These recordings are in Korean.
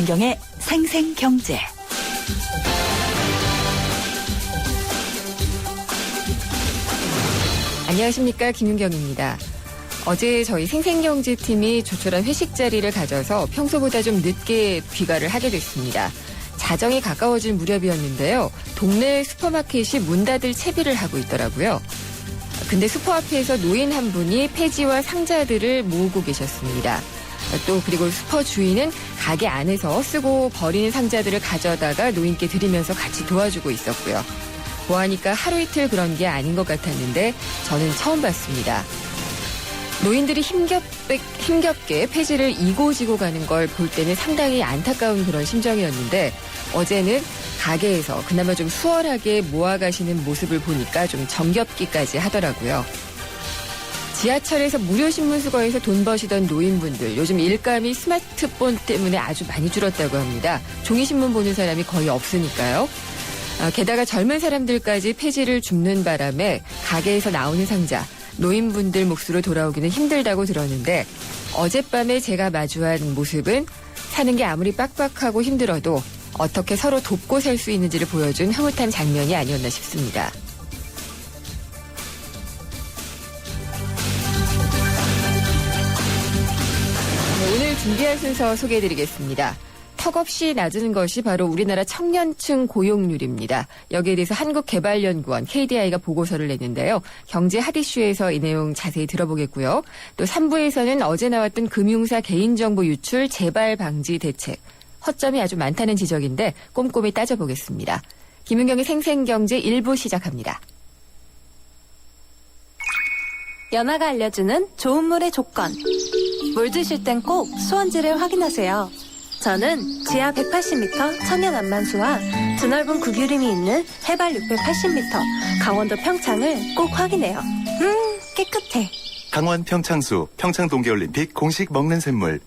김윤경의 생생경제. 안녕하십니까, 김윤경입니다. 어제 저희 생생경제팀이 조촐한 회식 자리를 가져서 평소보다 좀 늦게 귀가를 하게 됐습니다. 자정이 가까워질 무렵이었는데요. 동네 슈퍼마켓이 문 닫을 채비를 하고 있더라고요. 근데 슈퍼 앞에서 노인 한 분이 폐지와 상자들을 모으고 계셨습니다. 또 그리고 슈퍼 주인은 가게 안에서 쓰고 버리는 상자들을 가져다가 노인께 드리면서 같이 도와주고 있었고요. 보아하니까 하루 이틀 그런 게 아닌 것 같았는데 저는 처음 봤습니다. 노인들이 힘겹게 폐지를 이고지고 가는 걸 볼 때는 상당히 안타까운 그런 심정이었는데 어제는 가게에서 그나마 좀 수월하게 모아가시는 모습을 보니까 좀 정겹기까지 하더라고요. 지하철에서 무료 신문수거에서 돈 버시던 노인분들, 요즘 일감이 스마트폰 때문에 아주 많이 줄었다고 합니다. 종이신문 보는 사람이 거의 없으니까요. 게다가 젊은 사람들까지 폐지를 줍는 바람에 가게에서 나오는 상자, 노인분들 몫으로 돌아오기는 힘들다고 들었는데 어젯밤에 제가 마주한 모습은 사는 게 아무리 빡빡하고 힘들어도 어떻게 서로 돕고 살 수 있는지를 보여준 흐뭇한 장면이 아니었나 싶습니다. 오늘 준비한 순서 소개해드리겠습니다. 턱없이 낮은 것이 바로 우리나라 청년층 고용률입니다. 여기에 대해서 한국개발연구원 KDI가 보고서를 냈는데요. 경제 핫이슈에서 이 내용 자세히 들어보겠고요. 또 3부에서는 어제 나왔던 금융사 개인정보 유출 재발 방지 대책. 허점이 아주 많다는 지적인데 꼼꼼히 따져보겠습니다. 김윤경의 생생경제 1부 시작합니다. 연아가 알려주는 좋은 물의 조건. 물 드실 땐 꼭 수원지를 확인하세요. 저는 지하 180m 천연 안만수와 드넓은 구규림이 있는 해발 680m 강원도 평창을 꼭 확인해요. 깨끗해. 강원 평창수, 평창 동계올림픽 공식 먹는 샘물.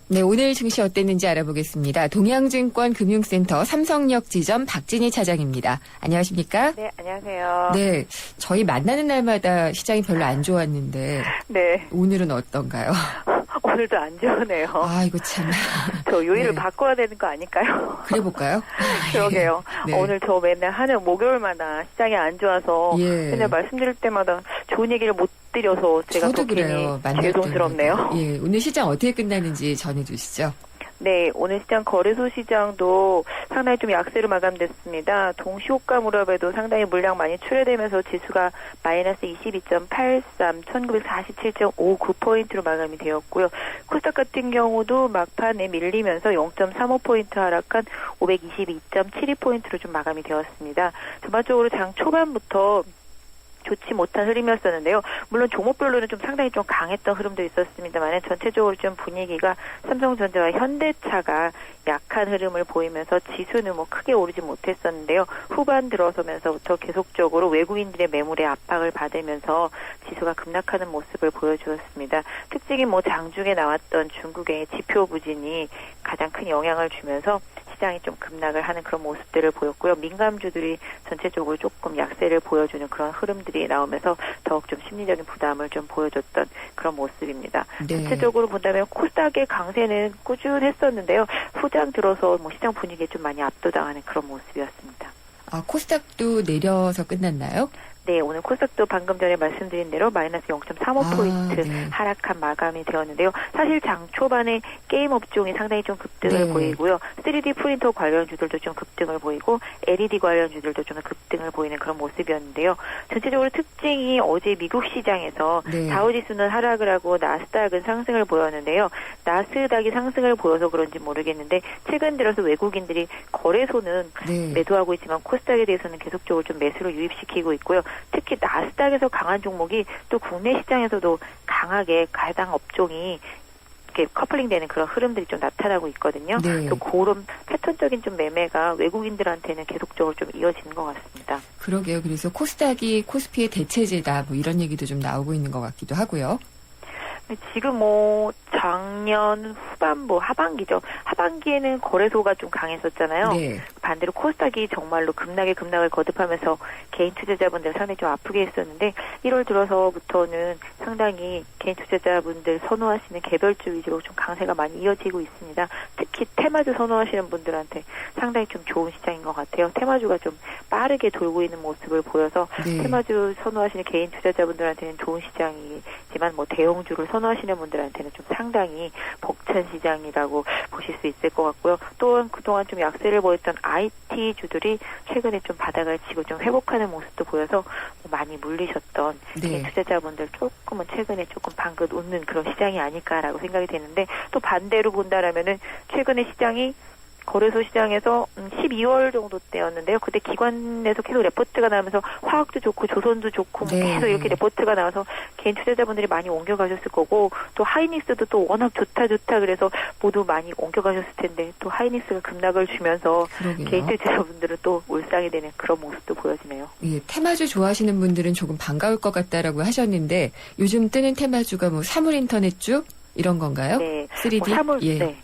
네, 오늘 증시 어땠는지 알아보겠습니다. 동양증권 금융센터 삼성역 지점 박진희 차장입니다. 안녕하십니까? 네, 안녕하세요. 네, 저희 만나는 날마다 시장이 별로 안 좋았는데 네. 오늘은 어떤가요? 오늘도 안 좋으네요. 아, 이거 참. 저 요일을 네. 바꿔야 되는 거 아닐까요? 그래 볼까요? 그러게요. 네. 오늘 저 맨날 하는 목요일마다 시장이 안 좋아서 예. 맨날 말씀드릴 때마다 좋은 얘기를 못 드려서 제가 저도 더 그래요. 괜히 죄송스럽네요. 예, 오늘 시장 어떻게 끝나는지 전해주시죠. 네, 오늘 시장 거래소 시장도 상당히 좀 약세로 마감됐습니다. 동시호가 무렵에도 상당히 물량 많이 출회되면서 지수가 마이너스 22.83, 1947.59포인트로 마감이 되었고요. 코스닥 같은 경우도 막판에 밀리면서 0.35포인트 하락한 522.72포인트로 좀 마감이 되었습니다. 전반적으로 장 초반부터 좋지 못한 흐름이었었는데요. 물론 종목별로는 좀 상당히 좀 강했던 흐름도 있었습니다만 전체적으로 좀 분위기가 삼성전자와 현대차가 약한 흐름을 보이면서 지수는 뭐 크게 오르지 못했었는데요. 후반 들어서면서부터 계속적으로 외국인들의 매물에 압박을 받으면서 지수가 급락하는 모습을 보여주었습니다. 특징이 뭐 장중에 나왔던 중국의 지표 부진이 가장 큰 영향을 주면서 시장이 좀 급락을 하는 그런 모습들을 보였고요. 민감주들이 전체적으로 조금 약세를 보여주는 그런 흐름들이 나오면서 더욱 좀 심리적인 부담을 좀 보여줬던 그런 모습입니다. 네. 전체적으로 본다면 코스닥의 강세는 꾸준했었는데요. 후장 들어서 뭐 시장 분위기에 좀 많이 압도당하는 그런 모습이었습니다. 아, 코스닥도 내려서 끝났나요? 네, 오늘 코스닥도 방금 전에 말씀드린 대로 마이너스 0.35포인트 네. 하락한 마감이 되었는데요. 사실 장 초반에 게임 업종이 상당히 좀 급등을 네. 보이고요. 3D 프린터 관련주들도 좀 급등을 보이고 LED 관련주들도 좀 급등을 보이는 그런 모습이었는데요. 전체적으로 특징이 어제 미국 시장에서 네. 다우지수는 하락을 하고 나스닥은 상승을 보였는데요. 나스닥이 상승을 보여서 그런지 모르겠는데 최근 들어서 외국인들이 거래소는 네. 매도하고 있지만 코스닥에 대해서는 계속적으로 좀 매수를 유입시키고 있고요. 특히 나스닥에서 강한 종목이 또 국내 시장에서도 강하게 가장 업종이 이렇게 커플링되는 그런 흐름들이 좀 나타나고 있거든요. 네. 또 그런 패턴적인 좀 매매가 외국인들한테는 계속적으로 좀 이어지는 것 같습니다. 그러게요. 그래서 코스닥이 코스피의 대체제다 뭐 이런 얘기도 좀 나오고 있는 것 같기도 하고요. 지금 뭐 작년 후반부 하반기죠. 하반기에는 거래소가 좀 강했었잖아요. 네. 반대로 코스닥이 정말로 급락을 거듭하면서 개인 투자자분들 상당히 좀 아프게 했었는데 1월 들어서부터는 상당히 개인 투자자분들 선호하시는 개별주 위주로 좀 강세가 많이 이어지고 있습니다. 특히 테마주 선호하시는 분들한테 상당히 좀 좋은 시장인 것 같아요. 테마주가 좀 빠르게 돌고 있는 모습을 보여서 네. 테마주 선호하시는 개인 투자자분들한테는 좋은 시장이지만 뭐 대형주를 선호하시는 분들한테는 좀 상당히 벅찬 시장이라고 보실 수 있을 것 같고요. 또한 그동안 좀 약세를 보였던 IT주들이 최근에 좀 바닥을 치고 좀 회복하는 모습도 보여서 많이 물리셨던 네. 개인 투자자분들 조금은 최근에 조금 방긋 웃는 그런 시장이 아닐까라고 생각이 되는데 또 반대로 본다라면은 최근에 시장이 거래소 시장에서 12월 정도 때였는데요. 그때 기관에서 계속 레포트가 나오면서 화학도 좋고 조선도 좋고 뭐 네. 계속 이렇게 레포트가 나와서 개인 투자자분들이 많이 옮겨가셨을 거고 또 하이닉스도 또 워낙 좋다 그래서 모두 많이 옮겨가셨을 텐데 또 하이닉스가 급락을 주면서 그러게요. 개인 투자자분들은 또 울상이 되는 그런 모습도 보여지네요. 예, 테마주 좋아하시는 분들은 조금 반가울 것 같다라고 하셨는데 요즘 뜨는 테마주가 뭐 사물 인터넷주 이런 건가요? 네. 3D? 뭐 사물, 예. 네.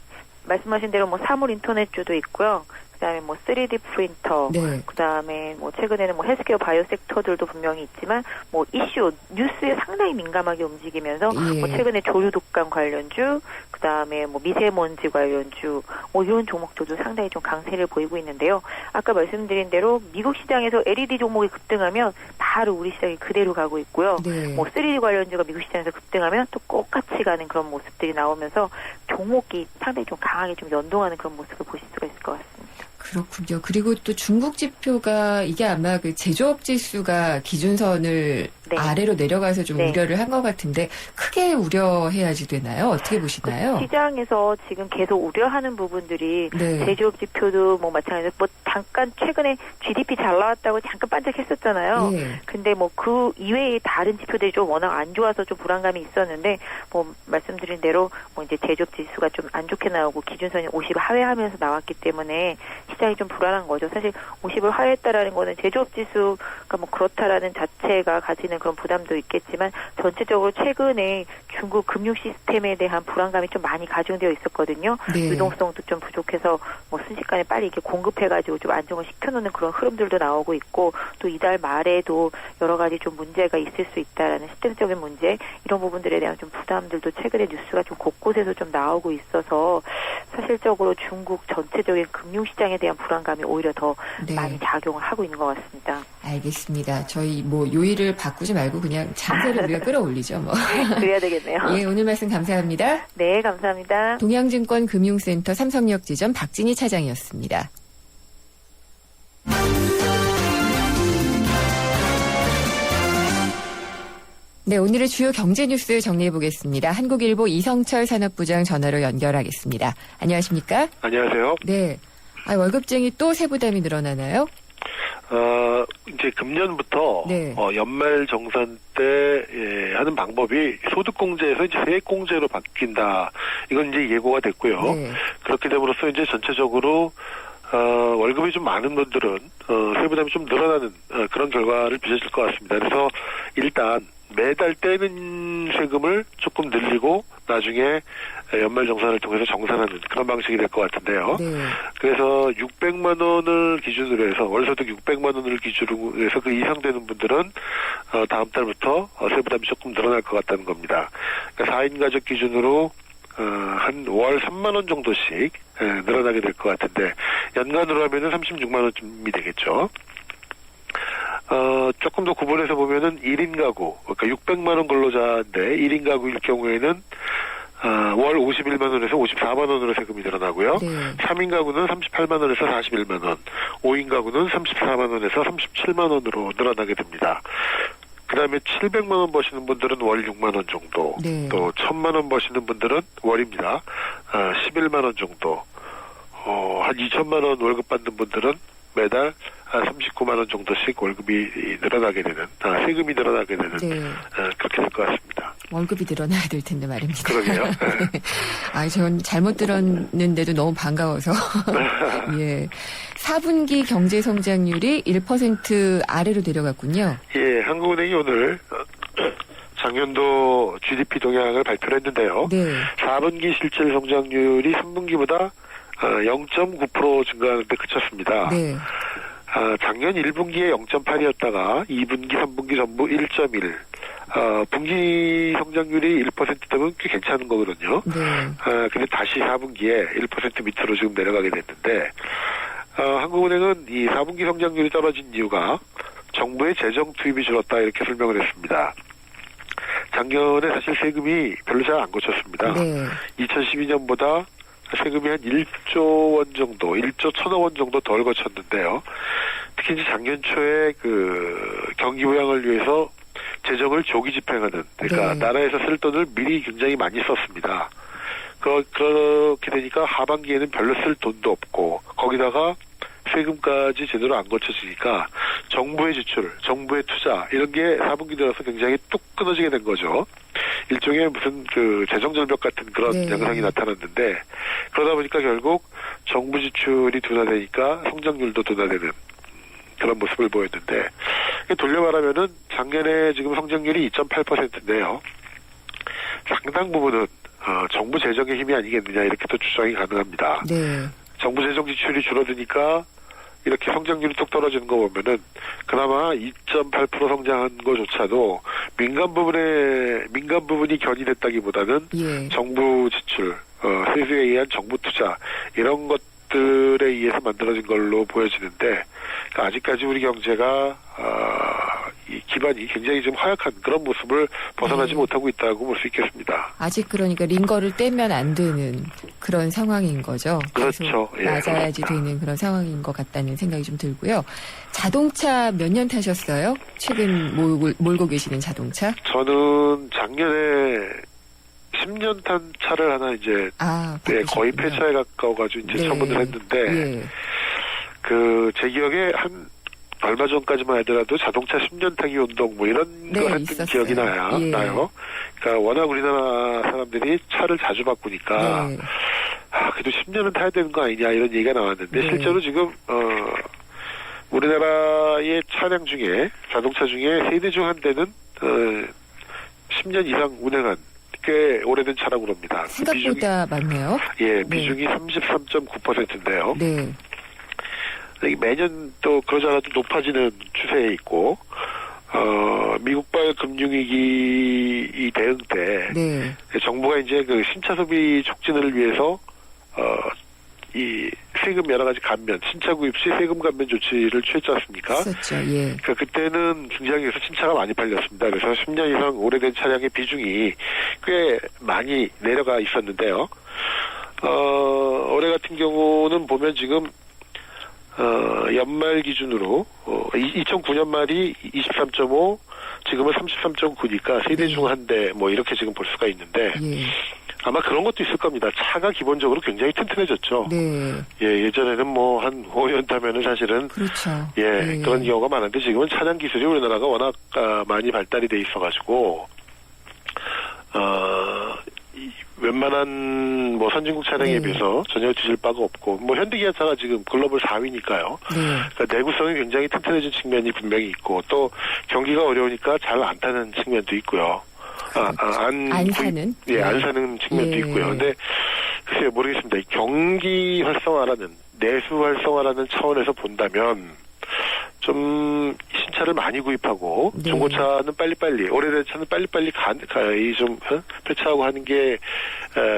말씀하신 대로 뭐 사물 인터넷주도 있고요. 그다음에 뭐 3D 프린터, 네. 그다음에 뭐 최근에는 뭐 헬스케어 바이오 섹터들도 분명히 있지만 뭐 이슈 뉴스에 상당히 민감하게 움직이면서 예. 뭐 최근에 조류 독감 관련주, 그다음에 뭐 미세먼지 관련주, 뭐 이런 종목들도 상당히 좀 강세를 보이고 있는데요. 아까 말씀드린 대로 미국 시장에서 LED 종목이 급등하면 바로 우리 시장이 그대로 가고 있고요. 네. 뭐 3D 관련주가 미국 시장에서 급등하면 또 똑같이 가는 그런 모습들이 나오면서 종목이 상당히 좀 강하게 좀 연동하는 그런 모습을 보실 수가 있을 것 같습니다. 그렇군요. 그리고 또 중국 지표가 이게 아마 그 제조업 지수가 기준선을 네. 아래로 내려가서 좀 네. 우려를 한 것 같은데 크게 우려해야지 되나요? 어떻게 보시나요? 시장에서 지금 계속 우려하는 부분들이 네. 제조업 지표도 뭐 마찬가지로 뭐 잠깐 최근에 GDP 잘 나왔다고 잠깐 반짝했었잖아요. 예. 근데 뭐 그 이외의 다른 지표들이 좀 워낙 안 좋아서 좀 불안감이 있었는데 뭐 말씀드린 대로 뭐 이제 제조업 지수가 좀 안 좋게 나오고 기준선이 50을 하회하면서 나왔기 때문에 시장이 좀 불안한 거죠. 사실 50을 하회했다라는 거는 제조업 지수가 뭐 그렇다라는 자체가 가지는 그런 부담도 있겠지만 전체적으로 최근에 중국 금융 시스템에 대한 불안감이 좀 많이 가중되어 있었거든요. 네. 유동성도 좀 부족해서 뭐 순식간에 빨리 이렇게 공급해가지고 좀 안정을 시켜놓는 그런 흐름들도 나오고 있고 또 이달 말에도 여러 가지 좀 문제가 있을 수 있다라는 시스템적인 문제 이런 부분들에 대한 좀 부담들도 최근에 뉴스가 좀 곳곳에서 좀 나오고 있어서 사실적으로 중국 전체적인 금융시장에 대한 불안감이 오히려 더 네. 많이 작용을 하고 있는 것 같습니다. 알겠습니다. 저희 뭐 요일을 바꾸지 말고 그냥 장세를 우리가 끌어올리죠. 뭐. 그래야 되겠네요. 예, 오늘 말씀 감사합니다. 네, 감사합니다. 동양증권 금융센터 삼성역 지점 박진희 차장이었습니다. 네, 오늘의 주요 경제 뉴스 정리해 보겠습니다. 한국일보 이성철 산업부장 전화로 연결하겠습니다. 안녕하십니까? 안녕하세요. 네. 월급쟁이 또 세부담이 늘어나나요? 이제 금년부터 네. 연말 정산 때 하는 방법이 소득공제에서 이제 세액공제로 바뀐다. 이건 이제 예고가 됐고요. 네. 그렇게 됨으로써 이제 전체적으로 월급이 좀 많은 분들은 세부담이 좀 늘어나는 그런 결과를 빚어질 것 같습니다. 그래서 일단 매달 떼는 세금을 조금 늘리고 나중에 연말정산을 통해서 정산하는 그런 방식이 될 것 같은데요. 네. 그래서 600만 원을 기준으로 해서 월소득 600만 원을 기준으로 해서 그 이상 되는 분들은 다음 달부터 세부담이 조금 늘어날 것 같다는 겁니다. 그러니까 4인 가족 기준으로 한 월 3만 원 정도씩 늘어나게 될 것 같은데 연간으로 하면은 36만 원쯤이 되겠죠. 조금 더 구분해서 보면은 1인 가구, 그러니까 600만 원 근로자인데 1인 가구일 경우에는 월 51만 원에서 54만 원으로 세금이 늘어나고요. 네. 3인 가구는 38만 원에서 41만 원, 5인 가구는 34만 원에서 37만 원으로 늘어나게 됩니다. 그 다음에 700만 원 버시는 분들은 월 6만 원 정도, 네. 또 1000만 원 버시는 분들은 월입니다. 11만 원 정도, 한 2천만 원 월급 받는 분들은 매달 39만 원 정도씩 월급이 늘어나게 되는, 세금이 늘어나게 되는, 네. 그렇게 될 것 같습니다. 월급이 늘어나야 될 텐데 말입니다. 그러게요. 전 잘못 들었는데도 너무 반가워서. 예. 4분기 경제 성장률이 1% 아래로 내려갔군요. 예, 한국은행이 오늘 작년도 GDP 동향을 발표를 했는데요. 네. 4분기 실질 성장률이 3분기보다 0.9% 증가하는데 그쳤습니다. 네. 작년 1분기에 0.8이었다가 2분기, 3분기 전부 1.1. 분기 성장률이 1%대면 꽤 괜찮은 거거든요. 네. 근데 다시 4분기에 1% 밑으로 지금 내려가게 됐는데, 한국은행은 이 4분기 성장률이 떨어진 이유가 정부의 재정 투입이 줄었다 이렇게 설명을 했습니다. 작년에 사실 세금이 별로 잘 안 고쳤습니다. 네. 2012년보다 세금이 한 1조 원 정도, 1조 1천억 원 정도 덜 거쳤는데요. 특히 이제 작년 초에 그 경기 부양을 위해서 재정을 조기 집행하는, 그러니까 네. 나라에서 쓸 돈을 미리 굉장히 많이 썼습니다. 그렇게 되니까 하반기에는 별로 쓸 돈도 없고, 거기다가 세금까지 제대로 안 거쳐지니까 정부의 지출, 정부의 투자 이런 게 4분기 들어서 굉장히 뚝 끊어지게 된 거죠. 일종의 무슨 그 재정절벽 같은 그런 네. 양상이 나타났는데, 그러다 보니까 결국 정부 지출이 둔화되니까 성장률도 둔화되는 그런 모습을 보였는데, 돌려 말하면은 작년에 지금 성장률이 2.8%인데요. 상당 부분은 정부 재정의 힘이 아니겠느냐 이렇게 또 추정이 가능합니다. 네. 정부 재정 지출이 줄어드니까 이렇게 성장률이 뚝 떨어지는 거 보면은 그나마 2.8% 성장한 거조차도 민간 부분이 견인했다기보다는 예. 정부 지출, 세수에 의한 정부 투자 이런 것들에 의해서 만들어진 걸로 보여지는데, 그러니까 아직까지 우리 경제가 이 기반이 굉장히 좀 허약한 그런 모습을 벗어나지 네. 못하고 있다고 볼 수 있겠습니다. 아직 그러니까 링거를 떼면 안 되는 그런 상황인 거죠. 그렇죠. 계속 낮아야지 되는 그런 상황인 것 같다는 생각이 좀 들고요. 자동차 몇 년 타셨어요? 최근 몰고 계시는 자동차? 저는 작년에 10년 탄 차를 하나 이제 거의 바꾸셨군요. 폐차에 가까워가지고 이제 네. 처분을 했는데, 예. 제 기억에 한 얼마 전까지만 하더라도 자동차 10년 타기 운동 뭐 이런 네, 거 했던 있었어요. 기억이 나요. 예. 그러니까 워낙 우리나라 사람들이 차를 자주 바꾸니까 네. 그래도 10년은 타야 되는 거 아니냐 이런 얘기가 나왔는데, 네. 실제로 지금 우리나라의 차량 중에 자동차 중에 세대 중 한 대는 10년 이상 운행한 꽤 오래된 차라고 그럽니다. 생각보다 많네요. 비중이 33.9%인데요. 네. 매년 또 그러지 않아도 높아지는 추세에 있고, 미국발 금융위기 대응 때, 네. 정부가 이제 그 신차 소비 촉진을 위해서, 이 세금 여러 가지 감면, 신차 구입 시 세금 감면 조치를 취했지 않습니까? 있었죠. 예. 그러니까 그때는 중장기에서 신차가 많이 팔렸습니다. 그래서 10년 이상 오래된 차량의 비중이 꽤 많이 내려가 있었는데요. 올해 같은 경우는 보면 지금 연말 기준으로 2009년 말이 23.5, 지금은 33.9니까 세대 중 한 대 뭐 이렇게 지금 볼 수가 있는데, 예. 아마 그런 것도 있을 겁니다. 차가 기본적으로 굉장히 튼튼해졌죠. 네. 예전에는 뭐 한 5년 타면은 사실은 그렇죠. 그런 경우가 많은데, 지금은 차량 기술이 우리나라가 워낙 많이 발달이 돼 있어가지고 웬만한 뭐 선진국 차량에 네. 비해서 전혀 뒤질 바가 없고, 뭐 현대기아차가 지금 글로벌 4위니까요. 네. 그러니까 내구성이 굉장히 튼튼해진 측면이 분명히 있고, 또 경기가 어려우니까 잘 안 타는 측면도 있고요. 안 사는? 안 사는 측면도 예. 있고요. 근데 글쎄요, 모르겠습니다. 이 경기 활성화라는, 내수 활성화라는 차원에서 본다면 좀 신차를 많이 구입하고, 네. 중고차는 빨리빨리, 오래된 차는 빨리빨리 좀 폐차하고 하는 게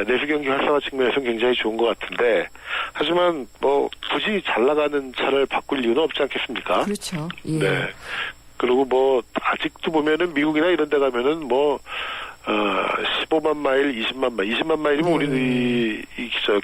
내수 경기 활성화 측면에서는 굉장히 좋은 것 같은데, 하지만 뭐 굳이 잘 나가는 차를 바꿀 이유는 없지 않겠습니까? 그렇죠. 예. 네. 그리고 뭐 아직도 보면은 미국이나 이런 데 가면은 뭐 15만 마일, 20만 마일, 20만 마일이면 네. 우리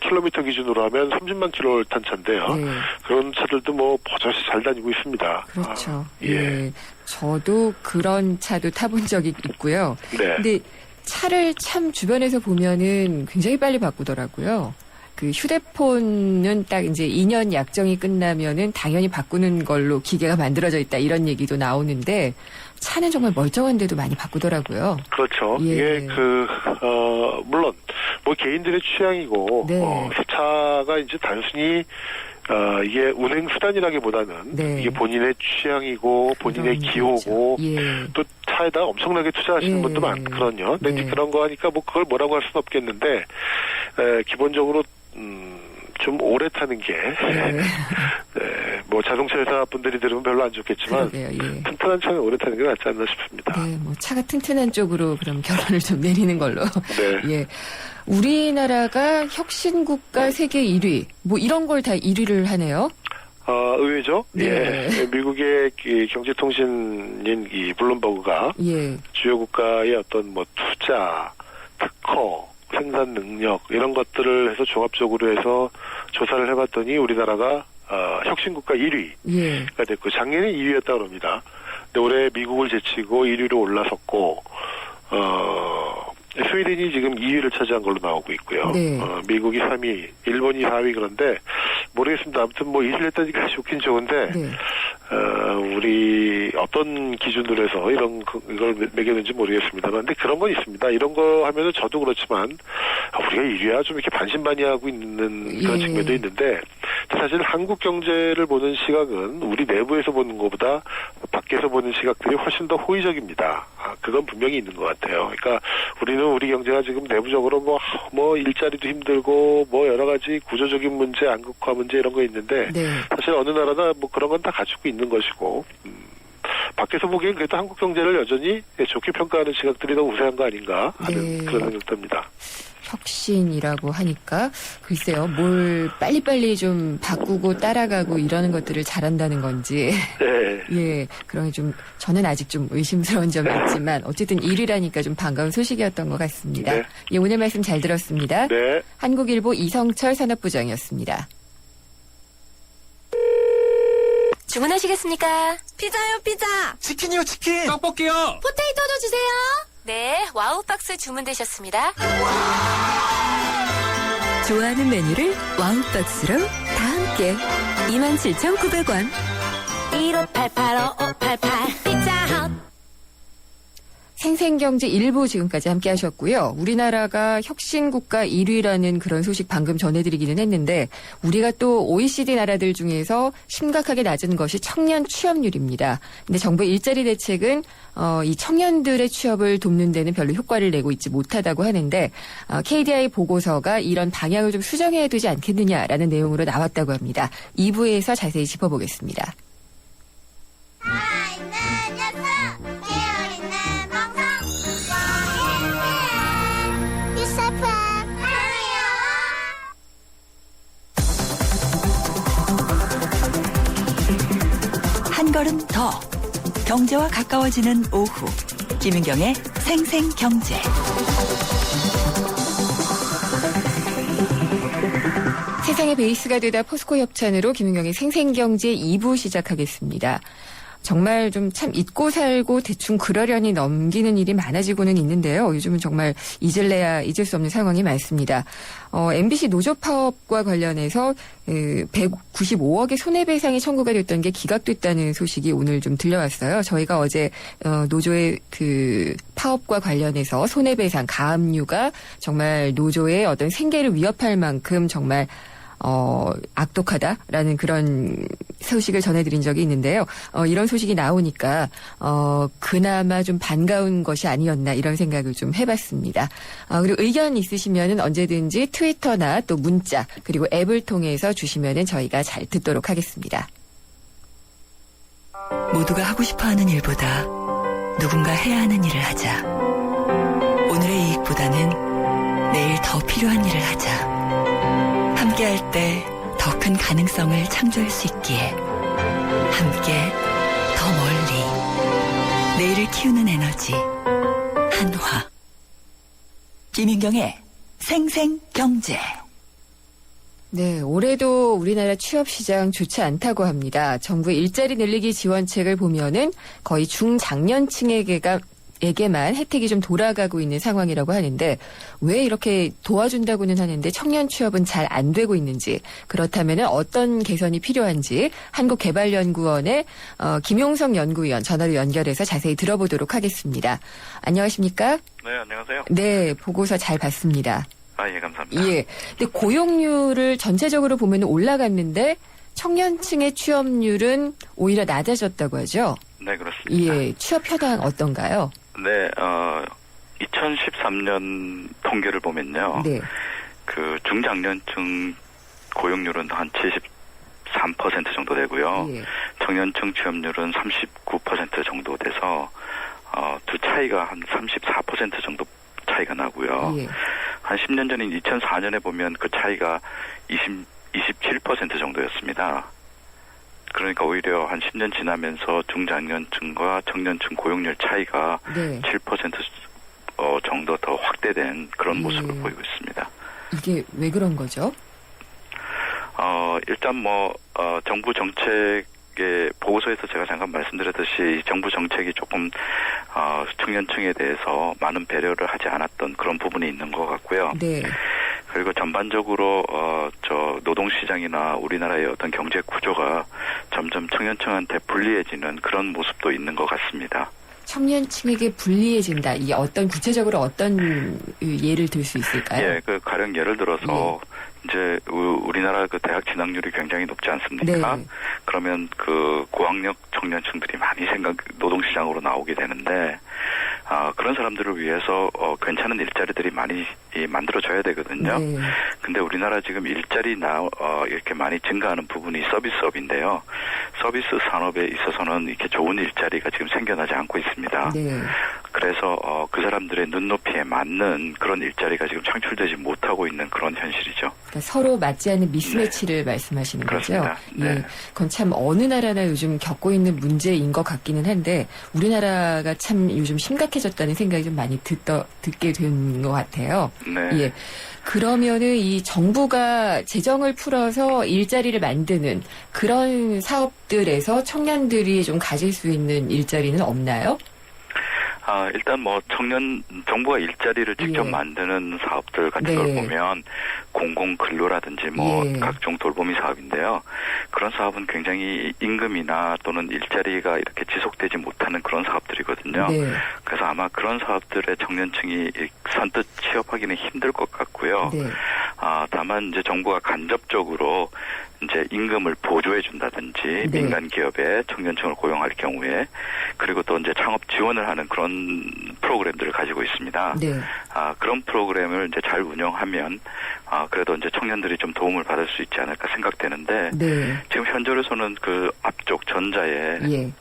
킬로미터 기준으로 하면 30만 킬로를 탄 차인데요. 네. 그런 차들도 뭐 버젓이 잘 다니고 있습니다. 그렇죠. 예. 예. 저도 그런 차도 타본 적이 있고요. 네. 근데 차를 참 주변에서 보면은 굉장히 빨리 바꾸더라고요. 그 휴대폰은 딱 이제 2년 약정이 끝나면은 당연히 바꾸는 걸로 기계가 만들어져 있다 이런 얘기도 나오는데, 차는 정말 멀쩡한데도 많이 바꾸더라고요. 그렇죠. 예. 이게 물론 뭐 개인들의 취향이고, 네. 차가 이제 단순히 이게 운행 수단이라기보다는 네. 이게 본인의 취향이고 본인의 그런 기호고, 거죠. 예. 또 차에다 엄청나게 투자하시는 예. 분도 많거든요. 근데 네. 이제 그런 거 하니까 뭐 그걸 뭐라고 할 수는 없겠는데, 기본적으로 좀 오래 타는 게, 네. 네, 뭐 자동차 회사 분들이 들으면 별로 안 좋겠지만, 그러게요, 예. 튼튼한 차는 오래 타는 게 낫지 않나 싶습니다. 네, 뭐 차가 튼튼한 쪽으로 그럼 결론을 좀 내리는 걸로. 네. 예. 우리나라가 혁신국가 세계 1위, 뭐 이런 걸 다 1위를 하네요. 의외죠? 네. 예. 미국의 경제통신인 이 블룸버그가 예. 주요 국가의 어떤 뭐 투자, 특허, 생산 능력 이런 것들을 해서 종합적으로 해서 조사를 해봤더니 우리나라가 혁신국가 1위가 예. 됐고 작년에 2위였다고 합니다. 근데 올해 미국을 제치고 1위로 올라섰고 스웨덴이 지금 2위를 차지한 걸로 나오고 있고요. 네. 미국이 3위, 일본이 4위 그런데 모르겠습니다. 아무튼 뭐 1위를 했다니까 좋긴 좋은데 네. 우리 어떤 기준으로 해서 이걸 매겼는지 모르겠습니다만 근데 그런 건 있습니다. 이런 거 하면은 저도 그렇지만 우리가 1위야 좀 이렇게 반신반의하고 있는 그런 예. 측면도 있는데 사실 한국 경제를 보는 시각은 우리 내부에서 보는 것보다 밖에서 보는 시각들이 훨씬 더 호의적입니다. 그건 분명히 있는 것 같아요. 그러니까 우리는 우리 경제가 지금 내부적으로 뭐 일자리도 힘들고 뭐 여러 가지 구조적인 문제, 안극화 문제 이런 거 있는데 네. 사실 어느 나라나 뭐 그런 건 다 가지고 있는 것이고 밖에서 보기엔 그래도 한국 경제를 여전히 좋게 평가하는 시각들이 더 우세한 거 아닌가 하는 네. 그런 생각도 듭니다. 혁신이라고 하니까 글쎄요, 뭘 빨리빨리 좀 바꾸고 따라가고 이러는 것들을 잘한다는 건지. 네. 예, 그런 게 좀 저는 아직 좀 의심스러운 점이 있지만 어쨌든 1위라니까 좀 반가운 소식이었던 것 같습니다. 네. 예, 오늘 말씀 잘 들었습니다. 네. 한국일보 이성철 산업부장이었습니다. 주문하시겠습니까? 피자요, 피자. 치킨이요, 치킨. 떡볶이요. 포테이토도 주세요. 네, 와우 박스 주문되셨습니다. 좋아하는 메뉴를 와우박스로 다 함께 27,900원. 1588-5588 피자헛. 생생경제 일부 지금까지 함께 하셨고요. 우리나라가 혁신국가 1위라는 그런 소식 방금 전해드리기는 했는데 우리가 또 OECD 나라들 중에서 심각하게 낮은 것이 청년 취업률입니다. 근데 정부의 일자리 대책은 이 청년들의 취업을 돕는 데는 별로 효과를 내고 있지 못하다고 하는데 KDI 보고서가 이런 방향을 좀 수정해야 되지 않겠느냐라는 내용으로 나왔다고 합니다. 2부에서 자세히 짚어보겠습니다. 한 걸음 더 경제와 가까워지는 오후 김윤경의 생생경제. 세상의 베이스가 되다 포스코 협찬으로 김윤경의 생생경제 2부 시작하겠습니다. 정말 좀 참 잊고 살고 대충 그러려니 넘기는 일이 많아지고는 있는데요. 요즘은 정말 잊을래야 잊을 수 없는 상황이 많습니다. MBC 노조 파업과 관련해서 195억의 손해배상이 청구가 됐던 게 기각됐다는 소식이 오늘 좀 들려왔어요. 저희가 어제 노조의 그 파업과 관련해서 손해배상 가압류가 정말 노조의 어떤 생계를 위협할 만큼 정말 악독하다라는 그런 소식을 전해드린 적이 있는데요. 이런 소식이 나오니까, 그나마 좀 반가운 것이 아니었나 이런 생각을 좀 해봤습니다. 그리고 의견 있으시면은 언제든지 트위터나 또 문자, 그리고 앱을 통해서 주시면은 저희가 잘 듣도록 하겠습니다. 모두가 하고 싶어하는 일보다 누군가 해야 하는 일을 하자. 오늘의 이익보다는 내일 더 필요한 일을 하자. 함께할 때 더 큰 가능성을 창조할 수 있기에 함께 더 멀리 내일을 키우는 에너지 한화. 김윤경의 생생경제. 네, 올해도 우리나라 취업시장 좋지 않다고 합니다. 정부의 일자리 늘리기 지원책을 보면은 거의 중장년층에게만 혜택이 좀 돌아가고 있는 상황이라고 하는데 왜 이렇게 도와준다고는 하는데 청년 취업은 잘 안 되고 있는지 그렇다면 어떤 개선이 필요한지 한국개발연구원의 김용석 연구위원 전화로 연결해서 자세히 들어보도록 하겠습니다. 안녕하십니까? 네, 안녕하세요. 네, 보고서 잘 봤습니다. 예, 감사합니다. 예. 근데 고용률을 전체적으로 보면 올라갔는데 청년층의 취업률은 오히려 낮아졌다고 하죠? 네, 그렇습니다. 예. 취업 현황 어떤가요? 네, 2013년 통계를 보면요. 네. 그 중장년층 고용률은 한 73% 정도 되고요. 예. 청년층 취업률은 39% 정도 돼서 두 차이가 한 34% 정도 차이가 나고요. 예. 한 10년 전인 2004년에 보면 그 차이가 27% 정도였습니다. 그러니까 오히려 한 10년 지나면서 중장년층과 청년층 고용률 차이가 네. 7% 정도 더 확대된 그런 모습을 보이고 있습니다. 이게 왜 그런 거죠? 일단 정부 정책의 보고서에서 제가 잠깐 말씀드렸듯이 정부 정책이 조금 청년층에 대해서 많은 배려를 하지 않았던 그런 부분이 있는 것 같고요. 네. 그리고 전반적으로 노동시장이나 우리나라의 어떤 경제 구조가 점점 청년층한테 불리해지는 그런 모습도 있는 것 같습니다. 청년층에게 불리해진다. 이게 구체적으로 어떤 예를 들 수 있을까요? 예, 가령 예를 들어서 이제 우리나라 대학 진학률이 굉장히 높지 않습니까? 네. 그러면 고학력 청년층들이 많이 노동시장으로 나오게 되는데 그런 사람들을 위해서 괜찮은 일자리들이 많이 만들어져야 되거든요. 네. 근데 우리나라 지금 일자리 이렇게 많이 증가하는 부분이 서비스업인데요. 서비스 산업에 있어서는 이렇게 좋은 일자리가 지금 생겨나지 않고 있습니다. 네. 그래서 그 사람들의 눈높이에 맞는 그런 일자리가 지금 창출되지 못하고 있는 그런 현실이죠. 그러니까 서로 맞지 않는 미스매치를 말씀하시는 그렇습니다. 거죠? 네. 예. 그건 참 어느 나라나 요즘 겪고 있는 문제인 것 같기는 한데 우리나라가 참 요즘 심각해졌다는 생각이 좀 많이 듣게 된 것 같아요. 네. 예. 그러면은 이 정부가 재정을 풀어서 일자리를 만드는 그런 사업들에서 청년들이 좀 가질 수 있는 일자리는 없나요? 일단 정부가 일자리를 직접 예. 만드는 사업들 같은 네. 걸 보면 공공근로라든지 예. 각종 돌보미 사업인데요. 그런 사업은 굉장히 임금이나 또는 일자리가 이렇게 지속되지 못하는 그런 사업들이거든요. 네. 그래서 아마 그런 사업들에 청년층이 선뜻 취업하기는 힘들 것 같고요. 네. 다만 이제 정부가 간접적으로 이제 임금을 보조해 준다든지 네. 민간 기업에 청년층을 고용할 경우에 그리고 또 이제 창업 지원을 하는 그런 프로그램들을 가지고 있습니다. 네. 그런 프로그램을 이제 잘 운영하면 그래도 이제 청년들이 좀 도움을 받을 수 있지 않을까 생각되는데 네. 지금 현재로서는 앞쪽 전자에 예.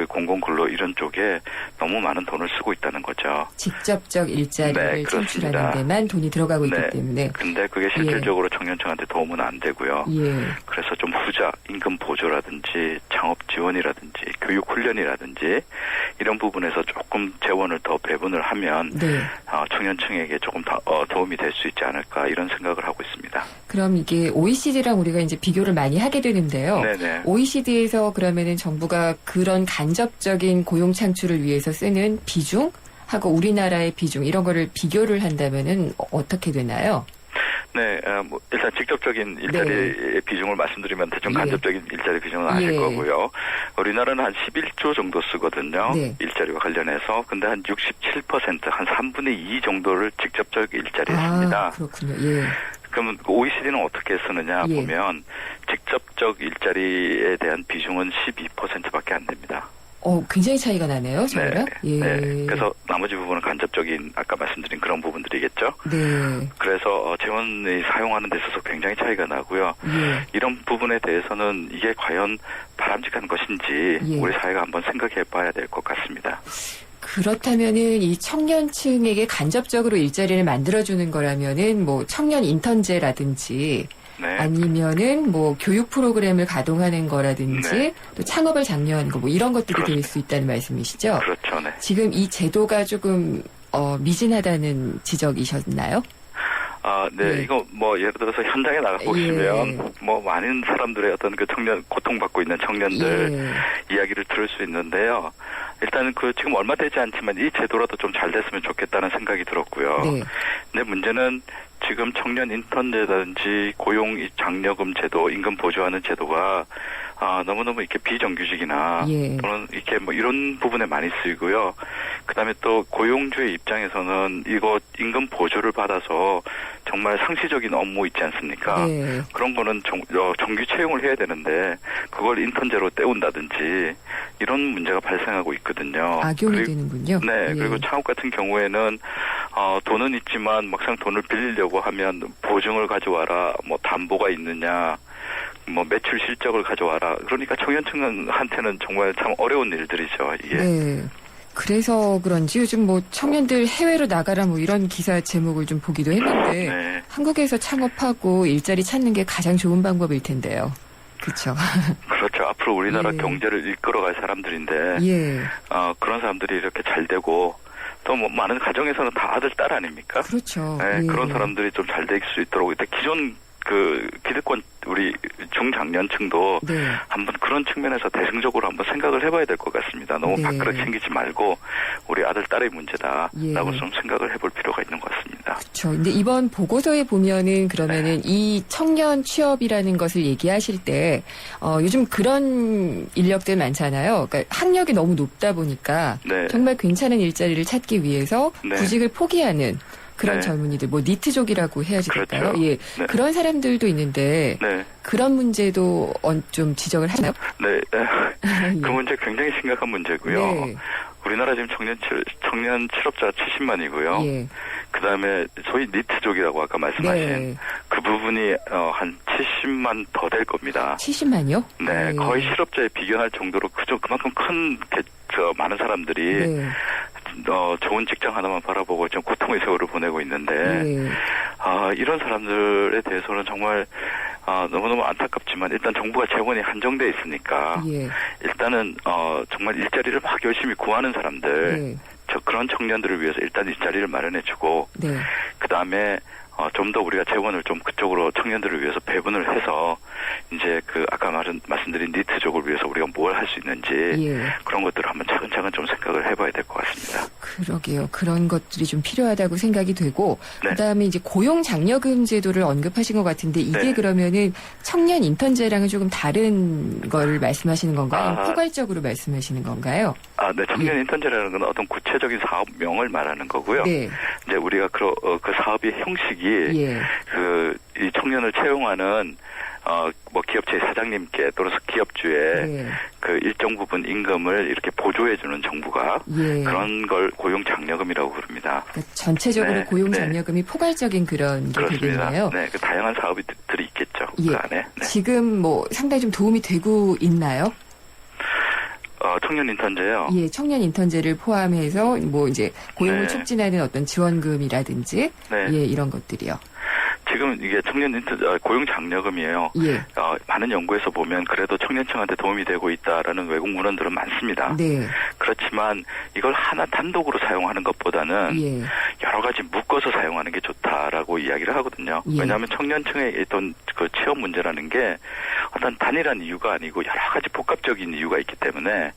공공근로 이런 쪽에 너무 많은 돈을 쓰고 있다는 거죠. 직접적 일자리를 네, 그렇습니다. 창출하는 데만 돈이 들어가고 있기 네. 때문에. 근데 그게 실질적으로 청년층한테 도움은 안 되고요. 예. 그래서 좀 후자 임금 보조라든지 창업 지원이라든지 교육 훈련이라든지 이런 부분에서 조금 재원을 더 배분을 하면 네. 청년층에게 조금 더 도움이 될 수 있지 않을까 이런 생각을 하고 있습니다. 그럼 이게 OECD랑 우리가 이제 비교를 많이 하게 되는데요. 네네. OECD에서 그러면은 정부가 그런 간접적인 고용 창출을 위해서 쓰는 비중하고 우리나라의 비중 이런 거를 비교를 한다면은 어떻게 되나요? 네, 일단 직접적인 일자리의 비중을 말씀드리면 대충 예. 간접적인 일자리 비중은 아실 예. 거고요. 우리나라는 한 11조 정도 쓰거든요. 네. 일자리와 관련해서. 근데 한 67%, 한 3분의 2 정도를 직접적 일자리에 씁니다. 그렇군요. 예. 그러면 OECD는 어떻게 쓰느냐 예. 보면 직접적 일자리에 대한 비중은 12%밖에 안 됩니다. 굉장히 차이가 나네요, 저희랑. 예. 네. 그래서 나머지 부분은 간접적인 아까 말씀드린 그런 부분들이겠죠. 네. 그래서 재원이 사용하는 데 있어서 굉장히 차이가 나고요. 예. 이런 부분에 대해서는 이게 과연 바람직한 것인지 예. 우리 사회가 한번 생각해 봐야 될 것 같습니다. 그렇다면은 이 청년층에게 간접적으로 일자리를 만들어주는 거라면은 청년 인턴제라든지 네. 아니면은 교육 프로그램을 가동하는 거라든지 네. 또 창업을 장려하는 거 이런 것들이 될 그렇습니다. 수 있다는 말씀이시죠? 그렇죠. 네. 지금 이 제도가 조금 미진하다는 지적이셨나요? 네. 예. 이거 예를 들어서 현장에 나가 보시면 많은 사람들의 어떤 고통받고 있는 청년들 이야기를 들을 수 있는데요. 일단은 지금 얼마 되지 않지만 이 제도라도 좀 잘 됐으면 좋겠다는 생각이 들었고요. 네. 근데 문제는 지금 청년 인턴제라든지 고용 장려금 제도, 임금 보조하는 제도가 너무너무 이렇게 비정규직이나 예. 또는 이렇게 이런 부분에 많이 쓰이고요. 그다음에 또 고용주의 입장에서는 이거 임금 보조를 받아서 정말 상시적인 업무 있지 않습니까? 네. 그런 거는 정규 채용을 해야 되는데 그걸 인턴제로 때운다든지 이런 문제가 발생하고 있거든요. 악용이 되는군요. 네. 예. 그리고 창업 같은 경우에는 돈은 있지만 막상 돈을 빌리려고 하면 보증을 가져와라, 뭐 담보가 있느냐, 뭐 매출 실적을 가져와라. 그러니까 청년층한테는 정말 참 어려운 일들이죠. 이게. 네. 그래서 그런지 요즘 뭐 청년들 해외로 나가라 뭐 이런 기사 제목을 좀 보기도 했는데 네. 한국에서 창업하고 일자리 찾는 게 가장 좋은 방법일 텐데요. 그렇죠. 그렇죠. 앞으로 우리나라 예. 경제를 이끌어갈 사람들인데 예. 그런 사람들이 이렇게 잘 되고 또 뭐 많은 가정에서는 다 아들 딸 아닙니까? 그렇죠. 네, 예. 그런 사람들이 좀 잘 될 수 있도록 일단 기존 그 기득권 우리 중장년층도 네. 한번 그런 측면에서 대승적으로 한번 생각을 해봐야 될 것 같습니다. 너무 네. 밥그릇 챙기지 말고 우리 아들 딸의 문제다라고 예. 좀 생각을 해볼 필요가 있는 것 같습니다. 그렇죠. 근데 이번 보고서에 보면은 그러면은 이 청년 취업이라는 것을 얘기하실 때 요즘 그런 인력들 많잖아요. 그러니까 학력이 너무 높다 보니까 네. 정말 괜찮은 일자리를 찾기 위해서 네. 구직을 포기하는 그런 네. 젊은이들, 뭐 니트족이라고 해야지 될까요? 그렇죠. 예, 네. 그런 사람들도 있는데 네, 그런 문제도 좀 지적을 하나요? 네, 예. 그 문제 굉장히 심각한 문제고요. 네. 우리나라 지금 청년 실업자 70만이고요. 예. 그 다음에 소위 니트족이라고 아까 말씀하신 네. 그 부분이 한 70만 더 될 겁니다. 70만요? 네, 거의 실업자에 비견할 정도로 그만큼 큰 많은 사람들이 네. 좋은 직장 하나만 바라보고 좀 고통의 세월을 보내고 있는데 예. 이런 사람들에 대해서는 정말 너무너무 안타깝지만 일단 정부가 재원이 한정돼 있으니까 예. 일단은 정말 일자리를 막 열심히 구하는 사람들 네. 그런 청년들을 위해서 일단 일자리를 마련해주고 네. 그 다음에 좀 더 우리가 재원을 좀 그쪽으로 청년들을 위해서 배분을 해서 이제 그 아까 말씀드린 니트족을 위해서 우리가 뭘 할 수 있는지 예. 그런 것들을 한번 차근차근 좀 생각을 해봐야 될 것 같습니다. 그러게요. 그런 것들이 좀 필요하다고 생각이 되고 네. 그다음에 이제 고용 장려금 제도를 언급하신 것 같은데 이게 네. 그러면은 청년 인턴제랑은 조금 다른 걸 말씀하시는 건가요? 아니면 포괄적으로 말씀하시는 건가요? 네, 청년 인턴제라는 건 어떤 구체적인 사업명을 말하는 거고요. 네. 이제 우리가 그 사업의 형식이 예. 이 청년을 채용하는 뭐 기업체 사장님께 또는 기업주에 네. 그 일정 부분 임금을 이렇게 보조해주는 정부가 예. 그런 걸 고용 장려금이라고 부릅니다. 그러니까 전체적으로 네. 고용 네. 장려금이 포괄적인 그런 게 그렇습니다. 되겠네요. 네, 그 다양한 사업들이 있겠죠. 예. 그 안에. 네. 지금 뭐 상당히 좀 도움이 되고 있나요? 청년 인턴제요. 예, 청년 인턴제를 포함해서 뭐 이제 고용을 네. 촉진하는 어떤 지원금이라든지 네. 예, 이런 것들이요. 지금 이게 청년 고용 장려금이에요. 예. 많은 연구에서 보면 그래도 청년층한테 도움이 되고 있다라는 외국 문헌들은 많습니다. 네. 그렇지만 이걸 하나 단독으로 사용하는 것보다는 예. 여러 가지 묶어서 사용하는 게 좋다라고 이야기를 하거든요. 예. 왜냐하면 청년층에 있던 그 취업 문제라는 게 어떤 단일한 이유가 아니고 여러 가지 복합적인 이유가 있기 때문에